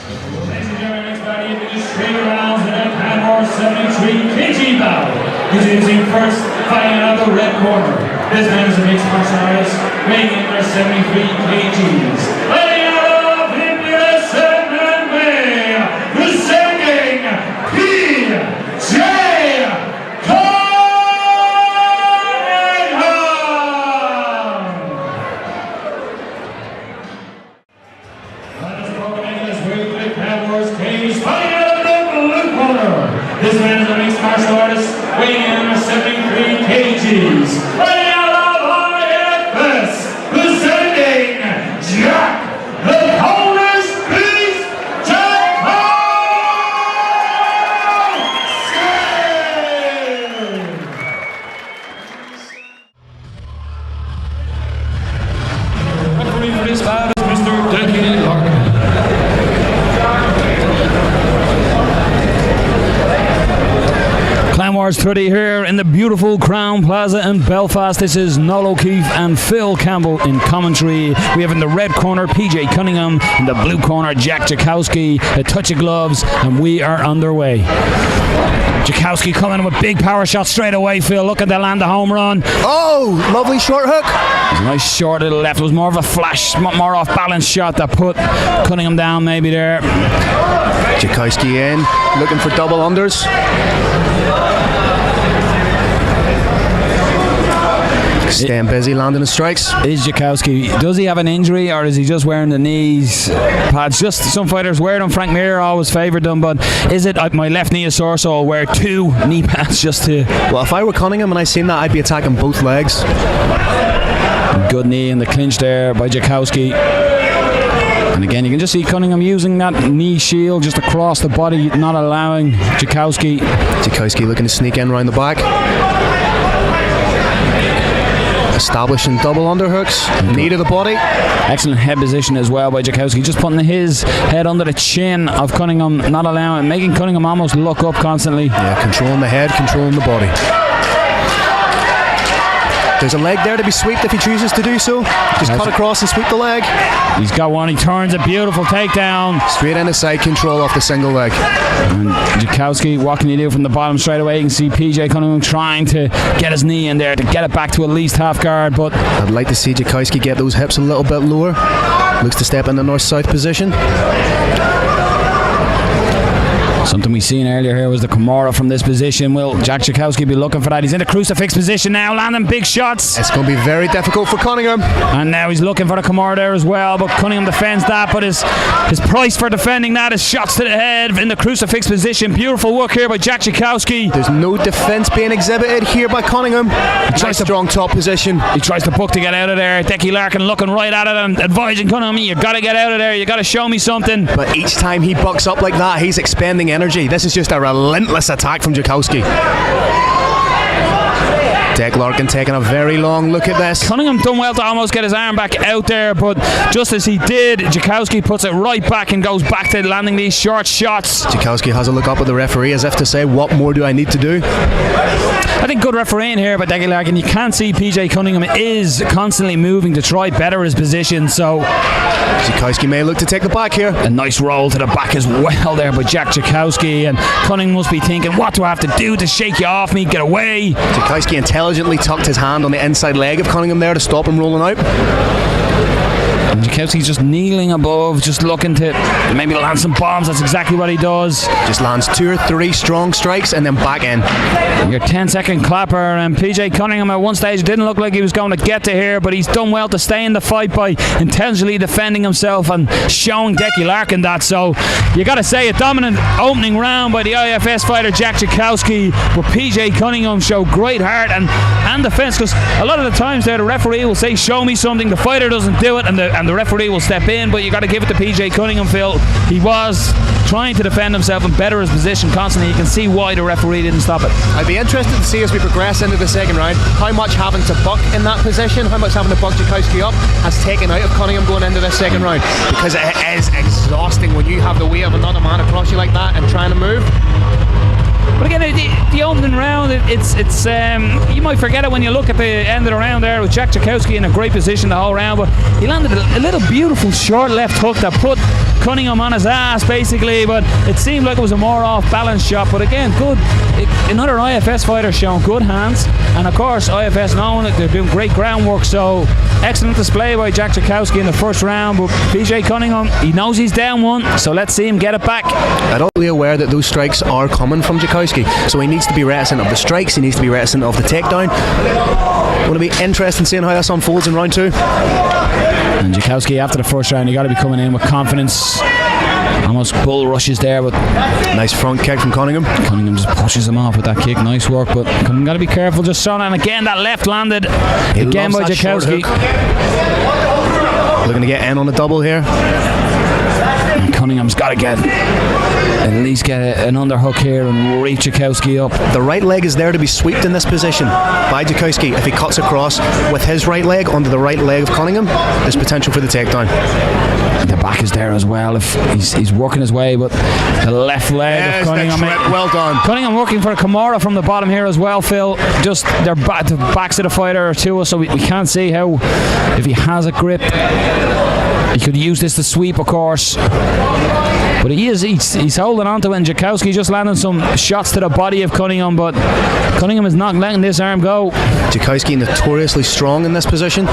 Ladies and gentlemen, next bout, Impetus 3 rounds in a Canmore 73 kg bout. Introducing first, fighting out of the red corner. This man is a mixed martial artist, weighing in at 73 kgs. Fighting out of Impetus MMA, presenting PJ This man is a mixed martial artist, weighing in at 73 kgs. Fighting out of Impetus, presenting Jack, the Polish Beast, Jackowski! Referee for this bout is Mr. Dec Larkin. Clanwars 30 here in the beautiful Crowne Plaza in Belfast. This is Noel O'Keefe and Phil Campbell in commentary. We have in the red corner PJ Cunningham, in the blue corner Jack Jackowski, a touch of gloves, and we are underway. Jackowski coming with big power shot straight away, Phil. Look at the land, the home run. Oh, lovely short hook. Nice short to the left. It was more of a flash, more off balance shot that put Cunningham down maybe there. Jackowski in, looking for double unders. Staying busy, landing the strikes. Is Jackowski, does he have an injury or is he just wearing the knees pads? Just some fighters wear them. Frank Mir always favoured them, but is it my left knee is sore, so I'll wear 2 knee pads just to... Well, if I were Cunningham and I seen that, I'd be attacking both legs. Good knee in the clinch there by Jackowski. And again, you can just see Cunningham using that knee shield just across the body, not allowing Jackowski. Jackowski looking to sneak in round the back. Establishing double underhooks, knee to the body. Excellent head position as well by Jackowski, just putting his head under the chin of Cunningham, not allowing, making Cunningham almost look up constantly. Yeah, controlling the head, controlling the body. There's a leg there to be swept if he chooses to do so. Just cut across and sweep the leg. He's got one, he turns a beautiful takedown. Straight into side control off the single leg. And Jackowski, what can you do from the bottom straight away? You can see PJ Cunningham trying to get his knee in there to get it back to at least half guard, but I'd like to see Jackowski get those hips a little bit lower. Looks to step in the north-south position. Something we seen earlier here was the Kimura from this position. Will Jack Jackowski be looking for that? He's in the crucifix position now, landing big shots. It's going to be very difficult for Cunningham. And now he's looking for the Kimura there as well, but Cunningham defends that, but his price for defending that is shots to the head in the crucifix position. Beautiful work here by Jack Jackowski. There's no defence being exhibited here by Cunningham. Nice strong top position. He tries to book to get out of there. Dec Larkin looking right at it and advising Cunningham, you got to get out of there, you got to show me something. But each time he bucks up like that, he's expending energy. This is just a relentless attack from Jackowski. Dec Larkin taking a very long look at this. Cunningham done well to almost get his arm back out there, but just as he did, Jackowski puts it right back and goes back to landing these short shots. Jackowski has a look up at the referee as if to say, what more do I need to do? I think good refereeing here by Dec Larkin. You can see PJ Cunningham is constantly moving to try better his position, so Jackowski may look to take the back here. A nice roll to the back as well there by Jack Jackowski, and Cunningham must be thinking, what do I have to do to shake you off me, get away? Jackowski intelligently tucked his hand on the inside leg of Cunningham there to stop him rolling out. And Jackowski's just kneeling above, just looking to maybe land some bombs. That's exactly what he does. Just lands 2 or 3 strong strikes and then back in. Your 10-second clapper, and PJ Cunningham at one stage didn't look like he was going to get to here, but he's done well to stay in the fight by intelligently defending himself and showing Dec Larkin that. So you got to say a dominant opening round by the IFS fighter Jack Jackowski, but PJ Cunningham showed great heart and defense, because a lot of the times there the referee will say show me something, the fighter doesn't do it, and the referee will step in, but you got to give it to PJ Cunningham, Phil. He was trying to defend himself and better his position constantly. You can see why the referee didn't stop it. I'd be interested to see as we progress into the second round how much having to buck in that position, how much having to buck Jackowski up has taken out of Cunningham going into this second round, because it is exhausting when you have the weight of another man across you like that and trying to move. But again, the opening round, it's you might forget it when you look at the end of the round there with Jack Jackowski in a great position the whole round, but he landed a little beautiful short left hook that put Cunningham on his ass basically, but it seemed like it was a more off balance shot. But again, good. Another IFS fighter showing good hands, and of course IFS knowing that they're doing great groundwork. So excellent display by Jackowski in the first round. But PJ Cunningham, he knows he's down one, so let's see him get it back. I'm totally aware that those strikes are coming from Jackowski, so he needs to be reticent of the strikes, he needs to be reticent of the takedown. Going to be interesting seeing how this unfolds in round 2. And Jackowski, after the first round, you got to be coming in with confidence. Almost bull rushes there, but nice front kick from Cunningham. Cunningham just pushes him off with that kick. Nice work, but Cunningham got to be careful just on. And again, that left landed again by Jackowski. Looking to get in on the double here. And Cunningham's got to at least get an underhook here and reach Jackowski up. The right leg is there to be swept in this position by Jackowski. If he cuts across with his right leg onto the right leg of Cunningham, there's potential for the takedown. The back is there as well. If he's working his way, but the left leg of Cunningham. Well done. Cunningham working for a Kimura from the bottom here as well, Phil. Just the backs of the fighter to us, so we can't see how, if he has a grip. He could use this to sweep, of course. But he's holding on to it, and Jackowski just landing some shots to the body of Cunningham, but Cunningham is not letting this arm go. Jackowski notoriously strong in this position.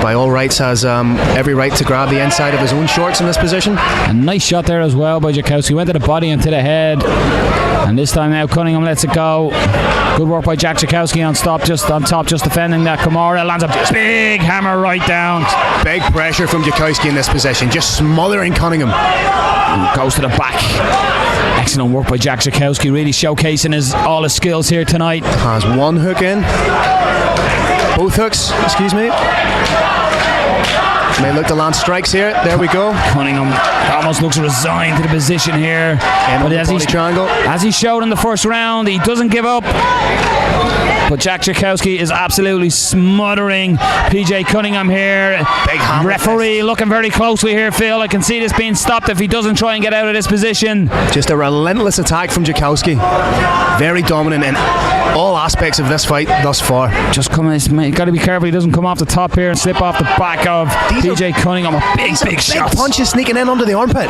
By all rights has every right to grab the inside of his own shorts in this position. A nice shot there as well by Jackowski. Went to the body and to the head. And this time now Cunningham lets it go. Good work by Jackowski on top, just defending that. Kimura lands a big hammer right down. Big pressure from Jackowski in this position, just smothering Cunningham. And goes to the back. Excellent work by Jackowski, really showcasing all his skills here tonight. Has one hook in. Both hooks, excuse me. May look to land strikes here. There we go. Cunningham almost looks resigned to the position here. But as he showed in the first round, he doesn't give up. But Jackowski is absolutely smothering PJ Cunningham here. Big hammer. Referee looking very closely here, Phil. I can see this being stopped if he doesn't try and get out of this position. Just a relentless attack from Jackowski. Very dominant in all aspects of this fight thus far. Just coming, got to be careful he doesn't come off the top here and slip off the back of PJ Cunningham. A big shot. Punches sneaking in under the armpit.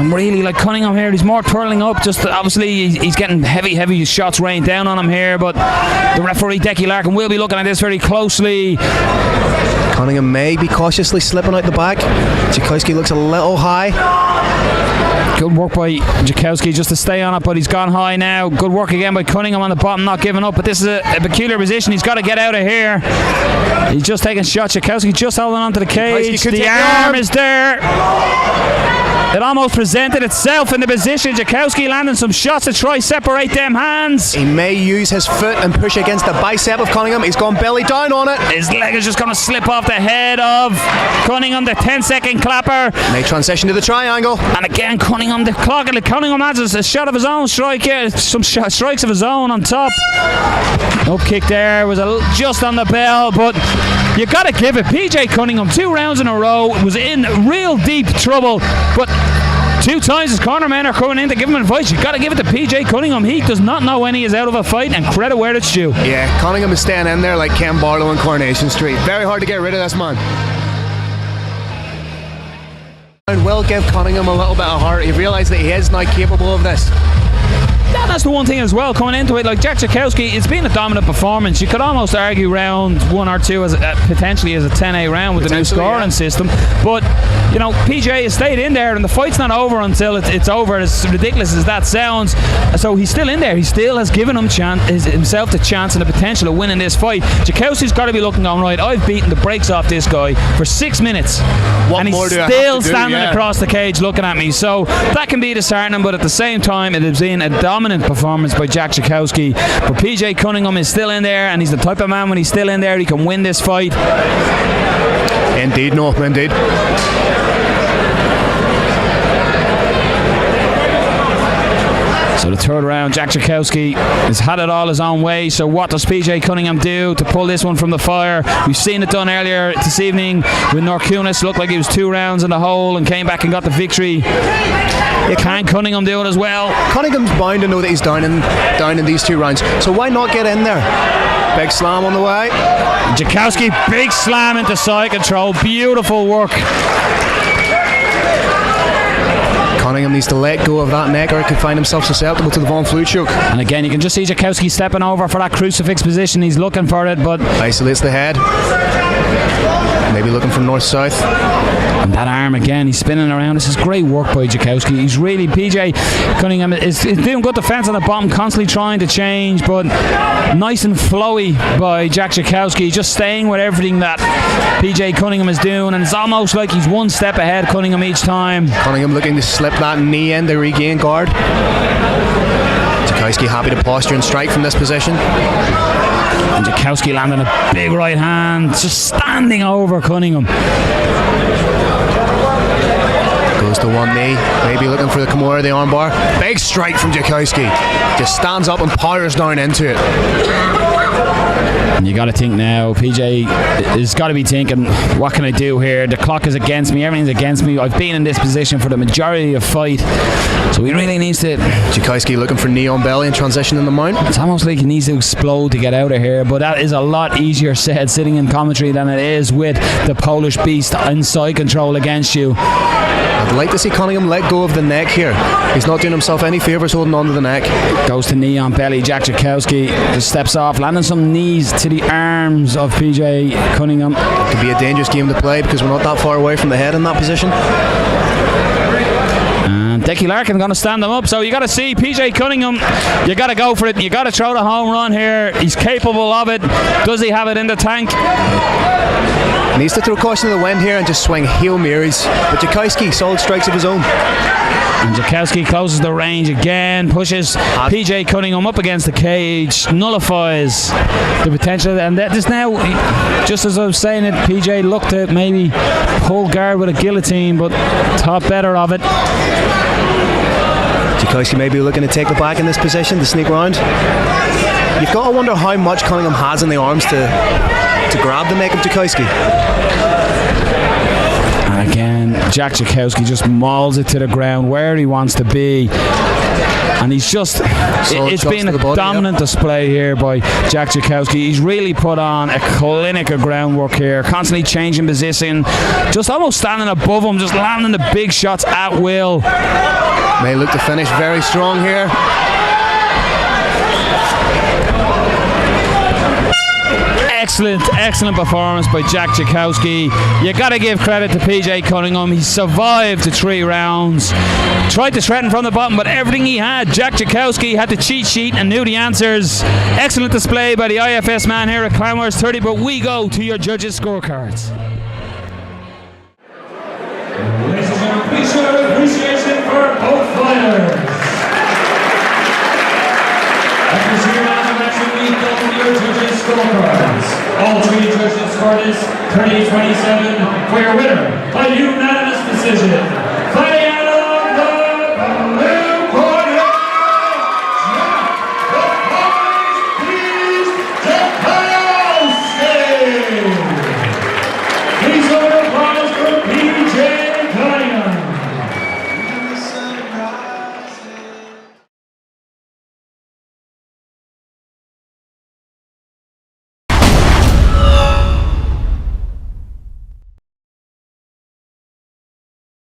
And really, like Cunningham here, he's more twirling up. Just obviously, he's getting heavy shots rained down on him here. But the referee, Dec Larkin, will be looking at this very closely. Cunningham may be cautiously slipping out the back. Jackowski looks a little high. Good work by Jackowski just to stay on it, but he's gone high now. Good work again by Cunningham on the bottom, not giving up. But this is a peculiar position. He's got to get out of here. He's just taking shots. Jackowski just holding on to the cage. The arm is there. It almost presented itself in the position. Jackowski landing some shots to try separate them hands. He may use his foot and push against the bicep of Cunningham. He's gone belly down on it. His leg is just going to slip off the head of Cunningham. The 10-second clapper. May transition to the triangle. And again, Cunningham, the clock. Cunningham has a shot of his own strike here. Some strikes of his own on top. Up kick there was just on the bell, but you got to give it. PJ Cunningham, 2 rounds in a row, was in real deep trouble, but 2 times his corner men are coming in to give him advice. You got to give it to PJ Cunningham. He does not know when he is out of a fight, and credit where it's due. Yeah, Cunningham is staying in there like Ken Barlow on Coronation Street. Very hard to get rid of this man. Will give Cunningham a little bit of heart. He realised that he is now capable of this. Yeah, that's the one thing as well coming into it. Like Jackowski, it's been a dominant performance. You could almost argue round 1 or 2 as potentially as a 10A round with the new scoring system. But you know, PJ has stayed in there, and the fight's not over until it's over. As ridiculous as that sounds, so he's still in there. He still has given himself the chance and the potential of winning this fight. Jackowski's got to be looking on right. I've beaten the brakes off this guy for 6 minutes, and he's still standing across the cage looking at me. So that can be disheartening, but at the same time, it has been a dominant performance by Jackowski. But PJ Cunningham is still in there, and he's the type of man when he's still in there, he can win this fight. Indeed, no, indeed. So So the third round, Jackowski has had it all his own way. So what does PJ Cunningham do to pull this one from the fire? We've seen it done earlier this evening with Norkunis. Looked like he was 2 rounds in the hole and came back and got the victory. Can Cunningham do it as well? Cunningham's bound to know that he's down in these 2 rounds. So why not get in there? Big slam on the way. Jackowski, big slam into side control. Beautiful work. Cunningham needs to let go of that neck or he could find himself susceptible to the Von Flute choke. And again, you can just see Jackowski stepping over for that crucifix position. He's looking for it, but isolates the head. Maybe looking from north-south. And that arm again, he's spinning around. This is great work by Jackowski. He's really, PJ Cunningham is doing good defence on the bottom, constantly trying to change, but nice and flowy by Jackowski, just staying with everything that PJ Cunningham is doing, and it's almost like he's one step ahead Cunningham each time. Cunningham looking to slip that knee in to regain guard. Jackowski happy to posture and strike from this position. And Jackowski landing a big right hand, just standing over Cunningham. Goes to one knee, maybe looking for the Kimura, the armbar. Big strike from Jackowski. Just stands up and powers down into it. And you got to think now, PJ has got to be thinking, what can I do here? The clock is against me, everything's against me. I've been in this position for the majority of the fight, so he really needs to. Jackowski looking for knee on belly and transition in the mount. It's almost like he needs to explode to get out of here, but that is a lot easier said sitting in commentary than it is with the Polish beast in side control against you. I'd like to see Cunningham let go of the neck here. He's not doing himself any favours holding on to the neck. Goes to knee on belly. Jackowski just steps off, landing some knees to the arms of PJ Cunningham. Could be a dangerous game to play because we're not that far away from the head in that position. And Dec Larkin going to stand him up. So you got to see PJ Cunningham, you got to go for it. You got to throw the home run here. He's capable of it. Does he have it in the tank? Needs to throw caution to the wind here and just swing Hail Marys. But Jackowski, solid strikes of his own. And Jackowski closes the range again, pushes PJ Cunningham up against the cage, nullifies the potential. And that just now, just as I was saying it, PJ looked to maybe pull guard with a guillotine, but thought better of it. Jackowski may be looking to take the back in this position to sneak round. You've got to wonder how much Cunningham has in the arms to grab the neck of Jackowski. And again, Jackowski just mauls it to the ground where he wants to be. And he's just, it's been a dominant display here by Jackowski. He's really put on a clinic of groundwork here, constantly changing position, just almost standing above him, just landing the big shots at will. May look to finish very strong here. Excellent performance by Jackowski. You got to give credit to PJ Cunningham. He survived the 3 rounds. Tried to threaten from the bottom, but everything he had, Jackowski had the cheat sheet and knew the answers. Excellent display by the IFS man here at Clan Wars 30, but we go to your judges' scorecards. Ladies and gentlemen, please show your appreciation for both fighters. After 0 rounds of action, we go to your judges' scorecards. All 3 judges scored is 30-27 for your winner by unanimous decision. Fighting out